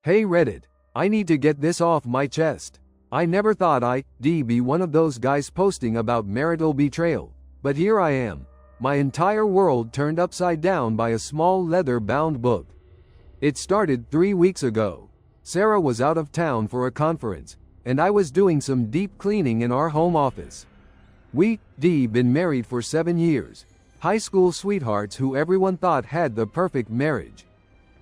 Hey Reddit, I need to get this off my chest. I never thought I'd be one of those guys posting about marital betrayal, but here I am. My entire world turned upside down by a small leather-bound book. It started 3 weeks ago. Sarah was out of town for a conference, and I was doing some deep cleaning in our home office. We'd been married for 7 years. High school sweethearts who everyone thought had the perfect marriage.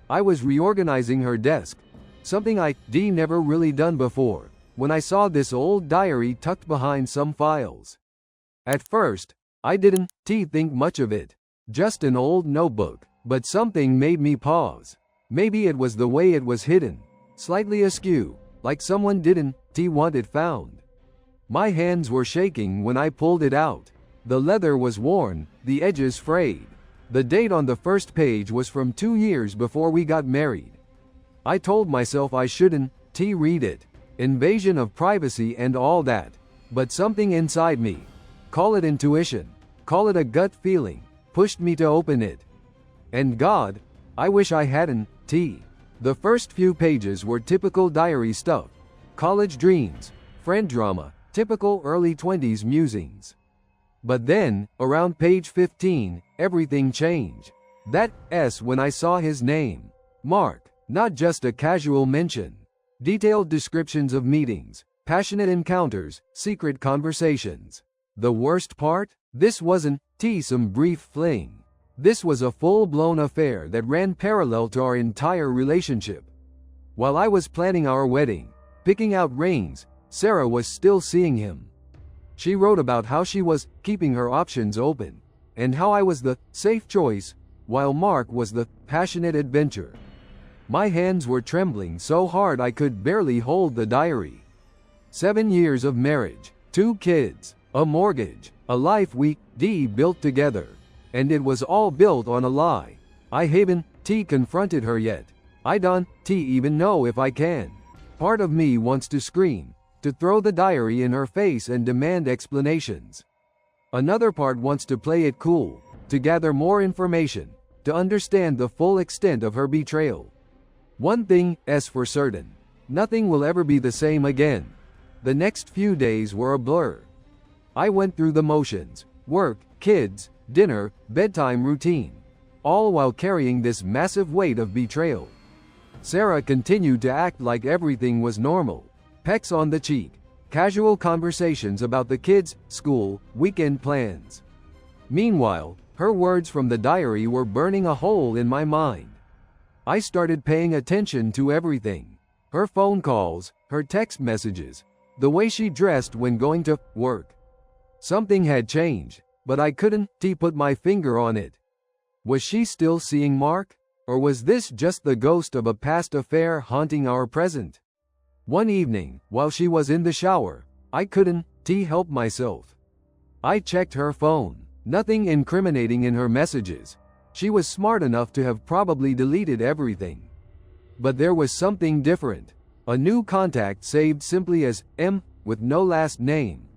I was reorganizing her desk, something I'd never really done before, when I saw this old diary tucked behind some files. At first, I didn't think much of it. Just an old notebook, but something made me pause. Maybe it was the way it was hidden, slightly askew, like someone didn't want it found. My hands were shaking when I pulled it out. The leather was worn, the edges frayed. The date on the first page was from 2 years before we got married. I told myself I shouldn't read it. Invasion of privacy and all that. But something inside me, call it intuition, call it a gut feeling, pushed me to open it. And God, I wish I hadn't. The first few pages were typical diary stuff. College dreams, friend drama, typical early 20s musings. But then, around page 15, everything changed. That S when I saw his name. Mark, not just a casual mention. Detailed descriptions of meetings, passionate encounters, secret conversations. The worst part? This wasn't some brief fling. This was a full-blown affair that ran parallel to our entire relationship. While I was planning our wedding, picking out rings, Sarah was still seeing him. She wrote about how she was keeping her options open, and how I was the safe choice, while Mark was the passionate adventure. My hands were trembling so hard I could barely hold the diary. 7 years of marriage, 2 kids, a mortgage, a life we built together. And it was all built on a lie. I haven't confronted her yet. I don't even know if I can. Part of me wants to scream, to throw the diary in her face and demand explanations. Another part wants to play it cool, to gather more information, to understand the full extent of her betrayal. One thing's for certain. Nothing will ever be the same again. The next few days were a blur. I went through the motions, work, kids, dinner, bedtime routine, all while carrying this massive weight of betrayal. Sarah continued to act like everything was normal. Pecks on the cheek, casual conversations about the kids, school, weekend plans. Meanwhile, her words from the diary were burning a hole in my mind. I started paying attention to everything. Her phone calls, her text messages, the way she dressed when going to work. Something had changed, but I couldn't put my finger on it. Was she still seeing Mark? Or was this just the ghost of a past affair haunting our present? One evening, while she was in the shower, I couldn't help myself. I checked her phone. Nothing incriminating in her messages. She was smart enough to have probably deleted everything. But there was something different. A new contact saved simply as M, with no last name.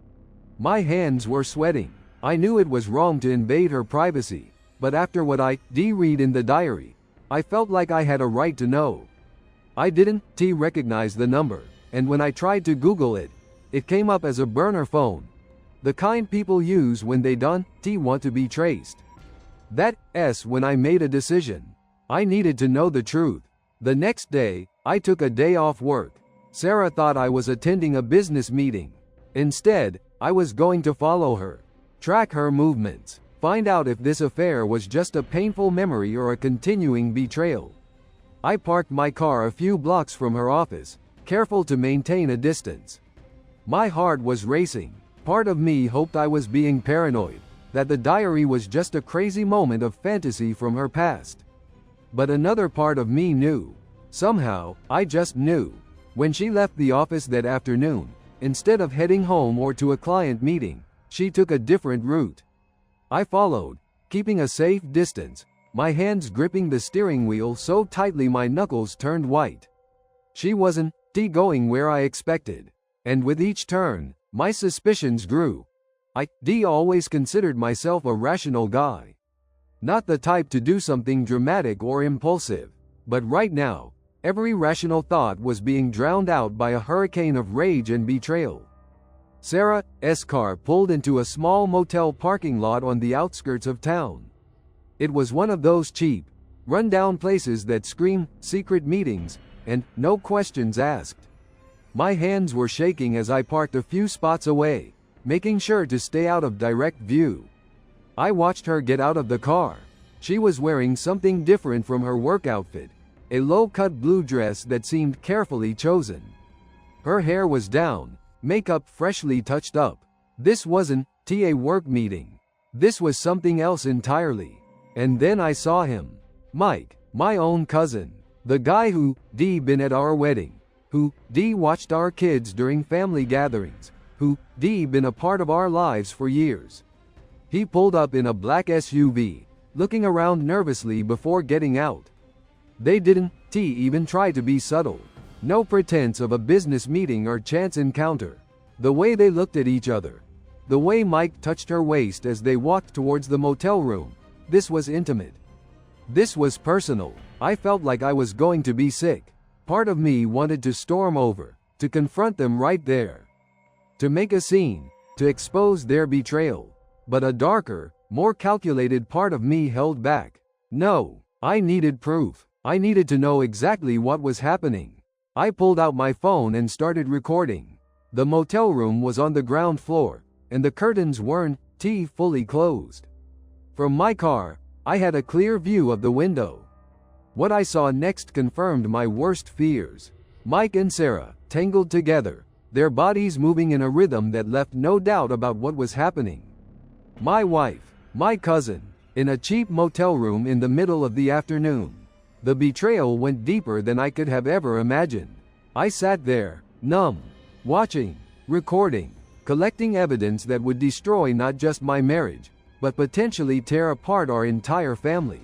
My hands were sweating. I knew it was wrong to invade her privacy, but after what I read in the diary, I felt like I had a right to know. I didn't recognize the number, and when I tried to Google it, it came up as a burner phone. The kind people use when they don't want to be traced. That's when I made a decision. I needed to know the truth. The next day, I took a day off work. Sarah thought I was attending a business meeting. Instead, I was going to follow her, track her movements, find out if this affair was just a painful memory or a continuing betrayal. I parked my car a few blocks from her office, careful to maintain a distance. My heart was racing. Part of me hoped I was being paranoid, that the diary was just a crazy moment of fantasy from her past. But another part of me knew. Somehow, I just knew. When she left the office that afternoon, instead of heading home or to a client meeting, she took a different route. I followed, keeping a safe distance, my hands gripping the steering wheel so tightly my knuckles turned white. She wasn't going where I expected. And with each turn, my suspicions grew. I always considered myself a rational guy. Not the type to do something dramatic or impulsive. But right now, Every rational thought was being drowned out by a hurricane of rage and betrayal. Sarah's car pulled into a small motel parking lot on the outskirts of town. It was one of those cheap, run-down places that scream secret meetings and no questions asked. My hands were shaking as I parked a few spots away, making sure to stay out of direct view. I watched her get out of the car. She was wearing something different from her work outfit, a low-cut blue dress that seemed carefully chosen. Her hair was down, makeup freshly touched up. This wasn't a work meeting. This was something else entirely. And then I saw him. Mike, my own cousin. The guy who been at our wedding. Who watched our kids during family gatherings. Who been a part of our lives for years. He pulled up in a black SUV, looking around nervously before getting out. They didn't even try to be subtle. No pretense of a business meeting or chance encounter. The way they looked at each other. The way Mike touched her waist as they walked towards the motel room. This was intimate. This was personal. I felt like I was going to be sick. Part of me wanted to storm over, to confront them right there. To make a scene, to expose their betrayal. But a darker, more calculated part of me held back. No, I needed proof. I needed to know exactly what was happening. I pulled out my phone and started recording. The motel room was on the ground floor, and the curtains weren't fully closed. From my car, I had a clear view of the window. What I saw next confirmed my worst fears. Mike and Sarah, tangled together, their bodies moving in a rhythm that left no doubt about what was happening. My wife, my cousin, in a cheap motel room in the middle of the afternoon. The betrayal went deeper than I could have ever imagined. I sat there, numb, watching, recording, collecting evidence that would destroy not just my marriage, but potentially tear apart our entire family.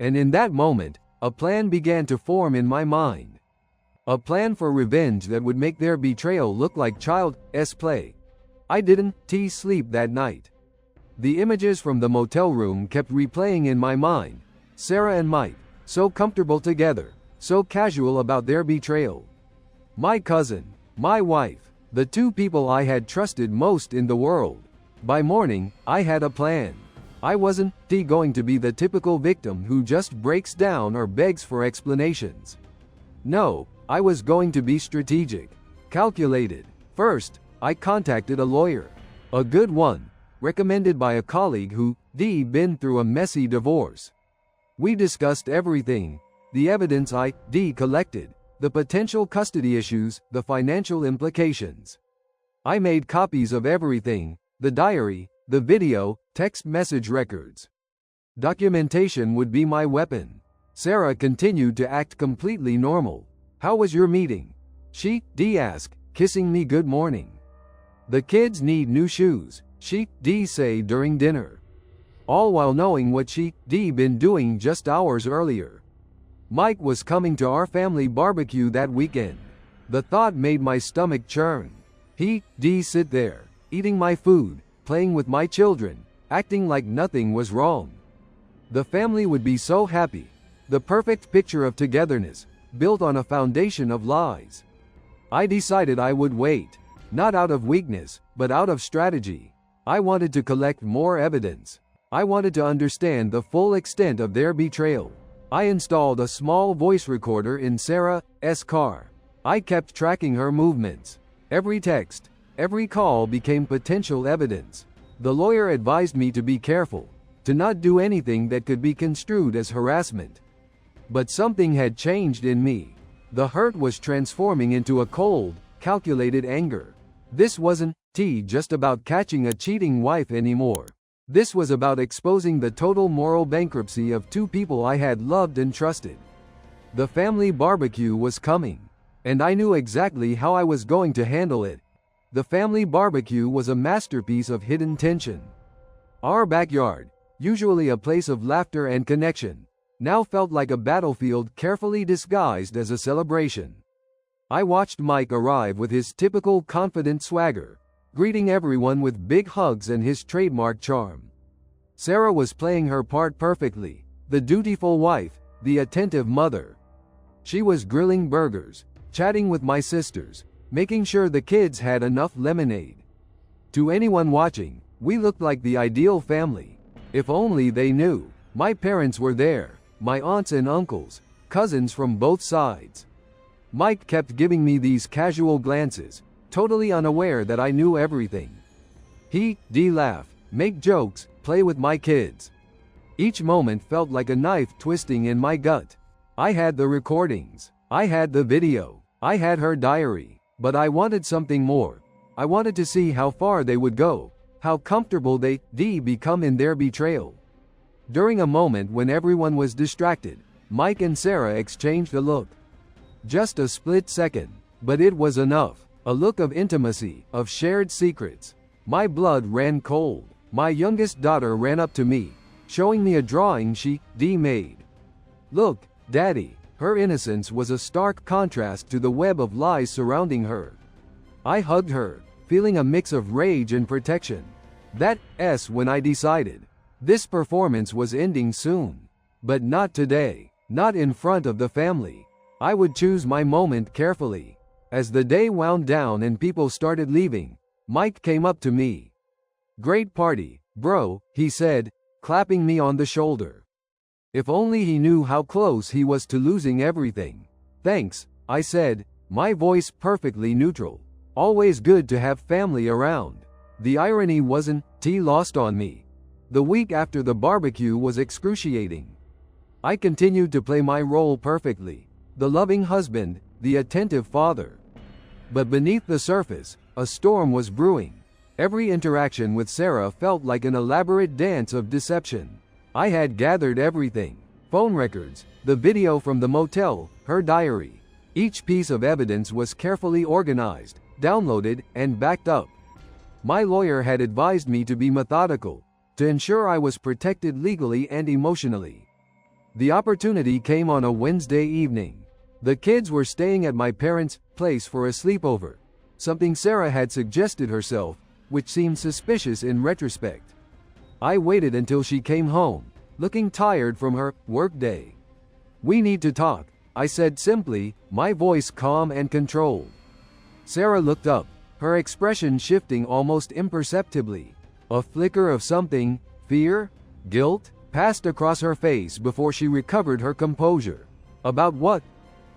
And in that moment, a plan began to form in my mind. A plan for revenge that would make their betrayal look like child's play. I didn't sleep that night. The images from the motel room kept replaying in my mind. Sarah and Mike, so comfortable together, so casual about their betrayal. My cousin, my wife, the two people I had trusted most in the world. By morning, I had a plan. I wasn't going to be the typical victim who just breaks down or begs for explanations. No, I was going to be strategic, calculated. First, I contacted a lawyer. A good one, recommended by a colleague who been through a messy divorce. We discussed everything, the evidence I collected, the potential custody issues, the financial implications. I made copies of everything, the diary, the video, text message records. Documentation would be my weapon. Sarah continued to act completely normal. How was your meeting? She asked, kissing me good morning. The kids need new shoes, she say during dinner. All while knowing what she been doing just hours earlier. Mike was coming to our family barbecue that weekend. The thought made my stomach churn. He sit there, eating my food, playing with my children, acting like nothing was wrong. The family would be so happy. The perfect picture of togetherness, built on a foundation of lies. I decided I would wait, not out of weakness, but out of strategy. I wanted to collect more evidence. I wanted to understand the full extent of their betrayal. I installed a small voice recorder in Sarah's car. I kept tracking her movements. Every text, every call became potential evidence. The lawyer advised me to be careful, to not do anything that could be construed as harassment. But something had changed in me. The hurt was transforming into a cold, calculated anger. This wasn't just about catching a cheating wife anymore. This was about exposing the total moral bankruptcy of two people I had loved and trusted. The family barbecue was coming, and I knew exactly how I was going to handle it. The family barbecue was a masterpiece of hidden tension. Our backyard, usually a place of laughter and connection, now felt like a battlefield carefully disguised as a celebration. I watched Mike arrive with his typical confident swagger, greeting everyone with big hugs and his trademark charm. Sarah was playing her part perfectly, the dutiful wife, the attentive mother. She was grilling burgers, chatting with my sisters, making sure the kids had enough lemonade. To anyone watching, we looked like the ideal family. If only they knew. My parents were there, my aunts and uncles, cousins from both sides. Mike kept giving me these casual glances, totally unaware that I knew everything. He'd laugh, make jokes, play with my kids. Each moment felt like a knife twisting in my gut. I had the recordings. I had the video. I had her diary. But I wanted something more. I wanted to see how far they would go, how comfortable they'd become in their betrayal. During a moment when everyone was distracted, Mike and Sarah exchanged a look. Just a split second, but it was enough. A look of intimacy, of shared secrets. My blood ran cold. My youngest daughter ran up to me, showing me a drawing she made. "Look, Daddy." Her innocence was a stark contrast to the web of lies surrounding her. I hugged her, feeling a mix of rage and protection. That's when I decided. This performance was ending soon. But not today. Not in front of the family. I would choose my moment carefully. As the day wound down and people started leaving, Mike came up to me. "Great party, bro," he said, clapping me on the shoulder. If only he knew how close he was to losing everything. "Thanks," I said, my voice perfectly neutral. Always good to have family around. The irony wasn't lost on me. The week after the barbecue was excruciating. I continued to play my role perfectly. The loving husband, the attentive father. But beneath the surface, a storm was brewing. Every interaction with Sarah felt like an elaborate dance of deception. I had gathered everything. Phone records, the video from the motel, her diary. Each piece of evidence was carefully organized, downloaded, and backed up. My lawyer had advised me to be methodical, to ensure I was protected legally and emotionally. The opportunity came on a Wednesday evening. The kids were staying at my parents' place for a sleepover, something Sarah had suggested herself, which seemed suspicious in retrospect. I waited until she came home, looking tired from her workday. "We need to talk," I said simply, my voice calm and controlled. Sarah looked up, her expression shifting almost imperceptibly. A flicker of something, fear, guilt, passed across her face before she recovered her composure. "About what?"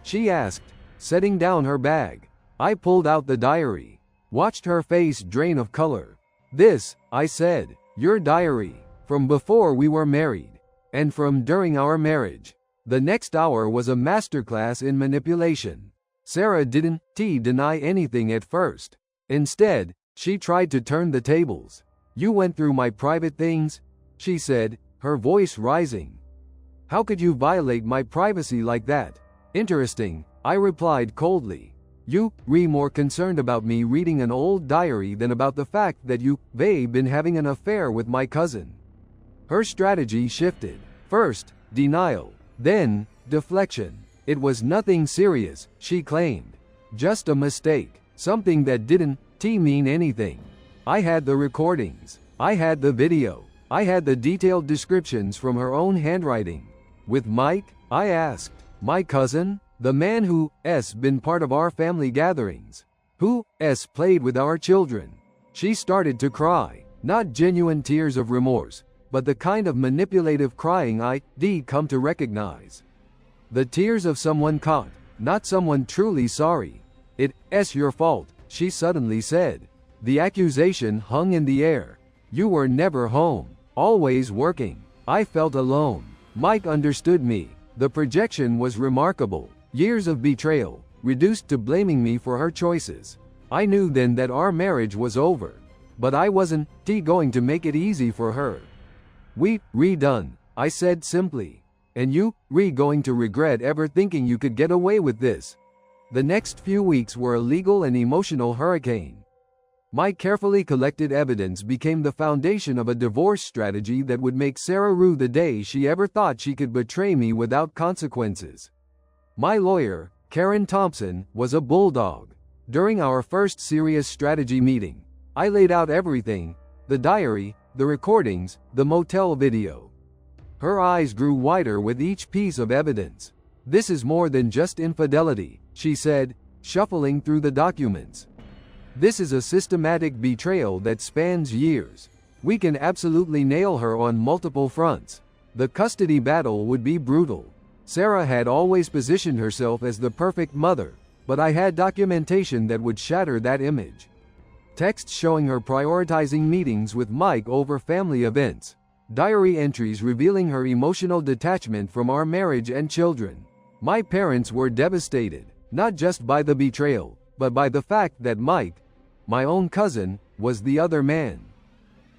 she asked, setting down her bag. I pulled out the diary, watched her face drain of color. "This," I said. "Your diary, from before we were married, and from during our marriage." The next hour was a masterclass in manipulation. Sarah didn't deny anything at first. Instead, she tried to turn the tables. "You went through my private things?" she said, her voice rising. "How could you violate my privacy like that?" "Interesting," I replied coldly. "You more concerned about me reading an old diary than about the fact that you've been having an affair with my cousin." Her strategy shifted. First, denial. Then, deflection. It was nothing serious, she claimed. Just a mistake. Something that didn't mean anything. I had the recordings. I had the video. I had the detailed descriptions from her own handwriting. "With Mike?" I asked. "My cousin? The man who's been part of our family gatherings. Who's played with our children." She started to cry. Not genuine tears of remorse, but the kind of manipulative crying I'd come to recognize. The tears of someone caught, not someone truly sorry. "It's your fault," she suddenly said. The accusation hung in the air. "You were never home, always working." I felt alone. Mike understood me. The projection was remarkable. Years of betrayal, reduced to blaming me for her choices. I knew then that our marriage was over. But I wasn't going to make it easy for her. "We done," I said simply. "And you going to regret ever thinking you could get away with this." The next few weeks were a legal and emotional hurricane. My carefully collected evidence became the foundation of a divorce strategy that would make Sarah rue the day she ever thought she could betray me without consequences. My lawyer, Karen Thompson, was a bulldog. During our first serious strategy meeting, I laid out everything: the diary, the recordings, the motel video. Her eyes grew wider with each piece of evidence. This is more than just infidelity, she said, shuffling through the documents. This is a systematic betrayal that spans years. We can absolutely nail her on multiple fronts. The custody battle would be brutal. Sarah had always positioned herself as the perfect mother, but I had documentation that would shatter that image. Texts showing her prioritizing meetings with Mike over family events. Diary entries revealing her emotional detachment from our marriage and children. My parents were devastated, not just by the betrayal, but by the fact that Mike, my own cousin, was the other man.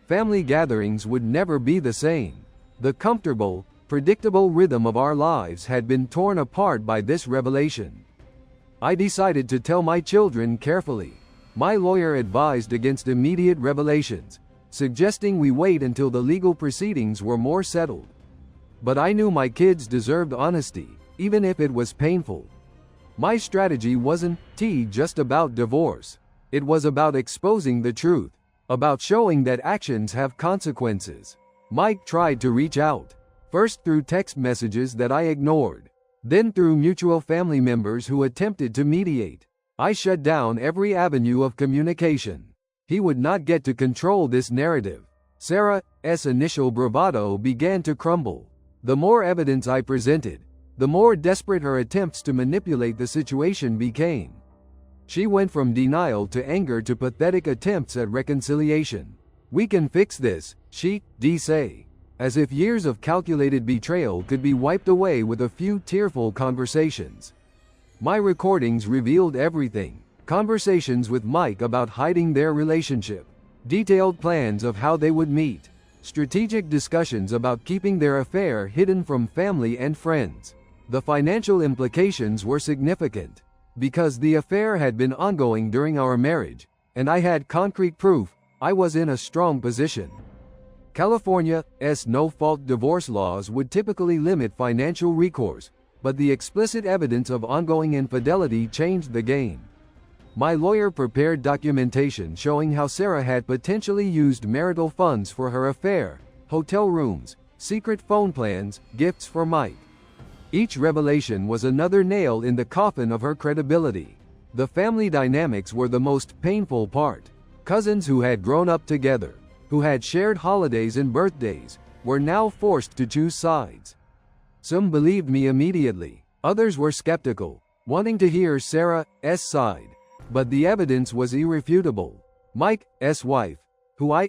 Family gatherings would never be the same. The comfortable, predictable rhythm of our lives had been torn apart by this revelation. I decided to tell my children carefully. My lawyer advised against immediate revelations, suggesting we wait until the legal proceedings were more settled. But I knew my kids deserved honesty, even if it was painful. My strategy wasn't just about divorce. It was about exposing the truth, about showing that actions have consequences. Mike tried to reach out, first through text messages that I ignored, then through mutual family members who attempted to mediate. I shut down every avenue of communication. He would not get to control this narrative. Sarah's initial bravado began to crumble. The more evidence I presented, the more desperate her attempts to manipulate the situation became. She went from denial to anger to pathetic attempts at reconciliation. We can fix this, she'd say, as if years of calculated betrayal could be wiped away with a few tearful conversations. My recordings revealed everything. Conversations with Mike about hiding their relationship, detailed plans of how they would meet, strategic discussions about keeping their affair hidden from family and friends. The financial implications were significant. Because the affair had been ongoing during our marriage, and I had concrete proof, I was in a strong position. California's no-fault divorce laws would typically limit financial recourse, but the explicit evidence of ongoing infidelity changed the game. My lawyer prepared documentation showing how Sarah had potentially used marital funds for her affair, hotel rooms, secret phone plans, gifts for Mike. Each revelation was another nail in the coffin of her credibility. The family dynamics were the most painful part. Cousins who had grown up together, who had shared holidays and birthdays, were now forced to choose sides. Some believed me immediately, others were skeptical, wanting to hear Sarah's side. But the evidence was irrefutable. Mike's wife, who I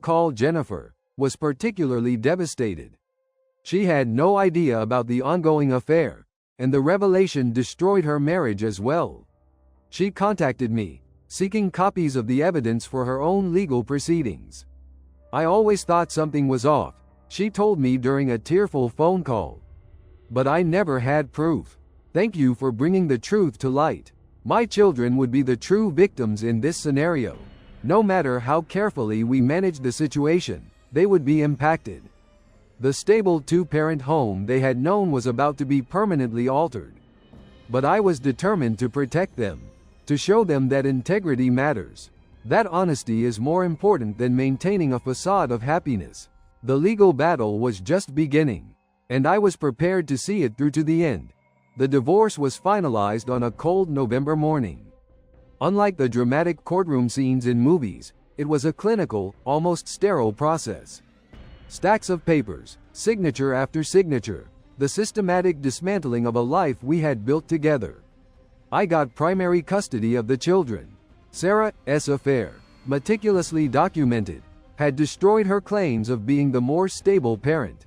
call Jennifer, was particularly devastated. She had no idea about the ongoing affair, and the revelation destroyed her marriage as well. She contacted me, seeking copies of the evidence for her own legal proceedings. I always thought something was off, she told me during a tearful phone call. But I never had proof. Thank you for bringing the truth to light. My children would be the true victims in this scenario. No matter how carefully we managed the situation, they would be impacted. The stable two-parent home they had known was about to be permanently altered. But I was determined to protect them, to show them that integrity matters. That honesty is more important than maintaining a facade of happiness. The legal battle was just beginning, and I was prepared to see it through to the end. The divorce was finalized on a cold November morning. Unlike the dramatic courtroom scenes in movies, it was a clinical, almost sterile process. Stacks of papers, signature after signature, the systematic dismantling of a life we had built together. I got primary custody of the children. Sarah's affair, meticulously documented, had destroyed her claims of being the more stable parent.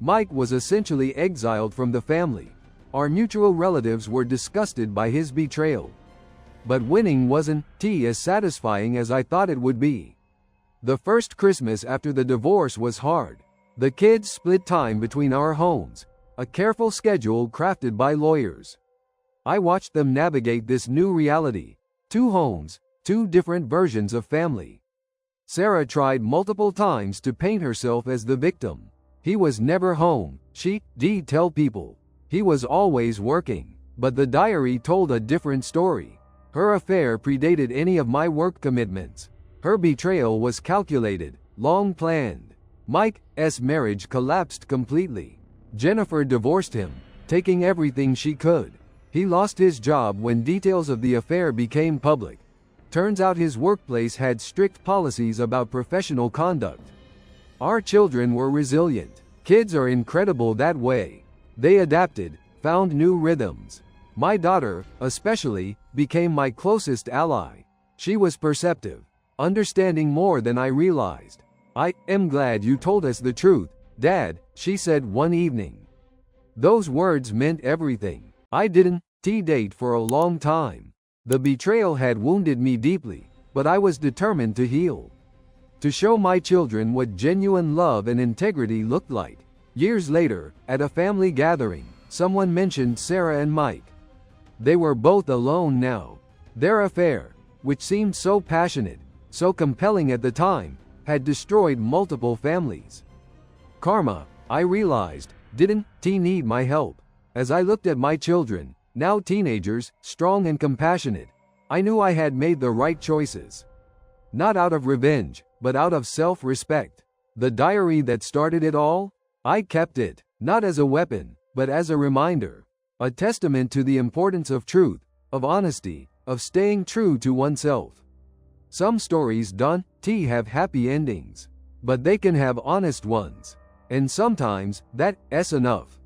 Mike was essentially exiled from the family. Our mutual relatives were disgusted by his betrayal. But winning wasn't as satisfying as I thought it would be. The first Christmas after the divorce was hard. The kids split time between our homes, a careful schedule crafted by lawyers. I watched them navigate this new reality. 2 homes, 2 different versions of family. Sarah tried multiple times to paint herself as the victim. He was never home, she'd tell people. He was always working. But the diary told a different story. Her affair predated any of my work commitments. Her betrayal was calculated, long planned. Mike's marriage collapsed completely. Jennifer divorced him, taking everything she could. He lost his job when details of the affair became public. Turns out his workplace had strict policies about professional conduct. Our children were resilient. Kids are incredible that way. They adapted, found new rhythms. My daughter, especially, became my closest ally. She was perceptive, understanding more than I realized. "I am glad you told us the truth, Dad," she said one evening. Those words meant everything. I didn't date for a long time. The betrayal had wounded me deeply, but I was determined to heal. To show my children what genuine love and integrity looked like. Years later, at a family gathering, someone mentioned Sarah and Mike. They were both alone now. Their affair, which seemed so passionate, so compelling at the time, had destroyed multiple families. Karma, I realized, didn't need my help. As I looked at my children, now teenagers, strong and compassionate, I knew I had made the right choices. Not out of revenge, but out of self-respect. The diary that started it all? I kept it, not as a weapon, but as a reminder. A testament to the importance of truth, of honesty, of staying true to oneself. Some stories don't have happy endings, but they can have honest ones. And sometimes, that's enough.